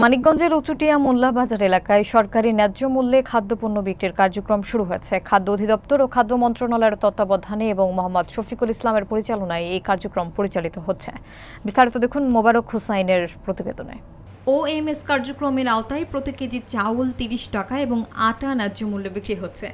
মানিকগঞ্জের উচুটিয়া মোল্লা বাজার এলাকায় সরকারি ন্যায্য মূল্যে খাদ্যপণ্য বিক্রির কার্যক্রম শুরু হয়েছে। খাদ্য অধিদপ্তর ও খাদ্য মন্ত্রণালয়ের তত্ত্বাবধানে এবং মোহাম্মদ শফিকুল ইসলামের পরিচালনায় এই কার্যক্রম পরিচালিত হচ্ছে। বিস্তারিত দেখুন মোবারক হুসাইনের প্রতিবেদনে। ওএমএস কার্যক্রমের আওতায় প্রতি কেজি চাউল ৩০ টাকা এবং আটা ন্যায্য মূল্যে বিক্রি হচ্ছে।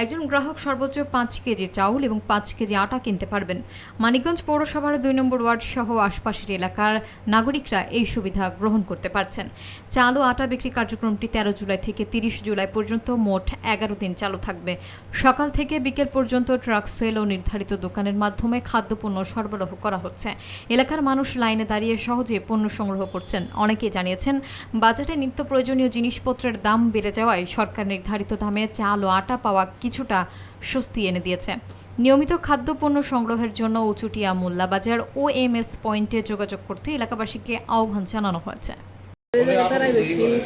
একজন গ্রাহক সর্বোচ্চ ৫ কেজি চাউল এবং ৫ কেজি আটা কিনতে পারবেন। মানিকগঞ্জ পৌরসভার ২ নম্বর ওয়ার্ড সহ আশপাশের এলাকার নাগরিকরা এই সুবিধা গ্রহণ করতে পারছেন। চাল ও আটা বিক্রি কার্যক্রমটি ১৩ জুলাই থেকে ৩০ জুলাই পর্যন্ত মোট ১১ দিন চালু থাকবে। সকাল থেকে বিকেল পর্যন্ত ট্রাক সেল ও নির্ধারিত দোকানের মাধ্যমে খাদ্যপণ্য সরবরাহ করা হচ্ছে। এলাকার মানুষ লাইনে দাঁড়িয়ে সহজে পণ্য সংগ্রহ করছেন। অনেকেই জানিয়েছেন বাজারে নিত্য প্রয়োজনীয় জিনিসপত্রের দাম বেড়ে যাওয়ায় সরকার নির্ধারিত দামে চাল ও আটা পাওয়া কিছুটা স্বস্তি এনে দিয়েছে। নিয়মিত খাদ্যপণ্য সংগ্রহের জন্য উচুটিয়া মোল্লা বাজার ওএমএস পয়েন্টে যোগাযোগ করতে এলাকাবাসীকে আহ্বান জানানো হয়েছে।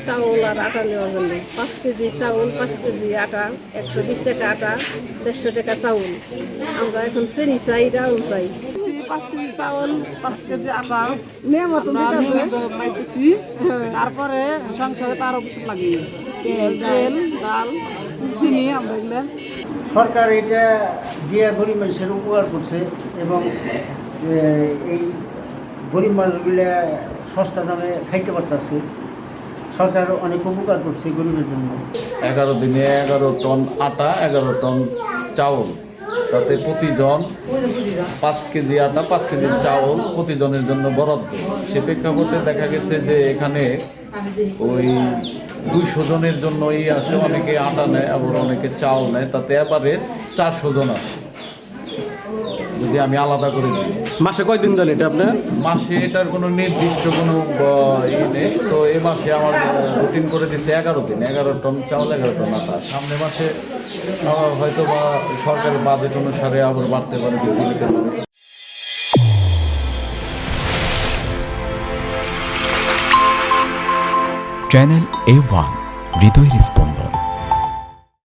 চাউল আর আটা নেওয়ার জন্য ৫ কেজি চাউল ৫ কেজি আটা ১২০ টাকা আটা ১৫০ টাকা চাউল। আমরা এখন চিনি চাই ডাউল চাই ৫ কেজি চাউল ৫ কেজি আটা পাইতেছি। তারপরে সংসারে তারও কিছু লাগে তেল ডাল চিনি আমরা এগুলো সরকার এটা দিয়ে গরিব মানুষের উপকার করছে এবং এই গরিব মানুষগুলো সস্তা দামে খাইতে পারতেছে। সরকার অনেক উপকার করছে গরিবের জন্য। 11 দিনে 11 টন আটা 11 টন চাউল, তাতে প্রতিজন 5 কেজি আটা 5 কেজি চাউল প্রতিজনের জন্য বরাদ্দ। সে প্রেক্ষাপটে দেখা গেছে যে এখানে ওই 200 জনের জন্যই আসে, অনেকে আটা নেয় আবার অনেকে চাউল নেয়, তাতে এভারেজ 400 জন আসে যদি আমি আলাদা করে দিই। মাসে কয়দিন দেন এটা আপনার? মাসে এটার কোনো নির্দিষ্ট কোনো নেই, তো এই মাসে আমার রুটিন করে দিচ্ছে 11 দিন 11 টন চাউল 11 টন আটা। সামনের মাসে হয়তো বা সরকারের বাজেট অনুসারে আবার বাড়তে পারে, বৃদ্ধি পেতে পারে। চ্যানেল A1 হৃদয়ের স্পন্দন।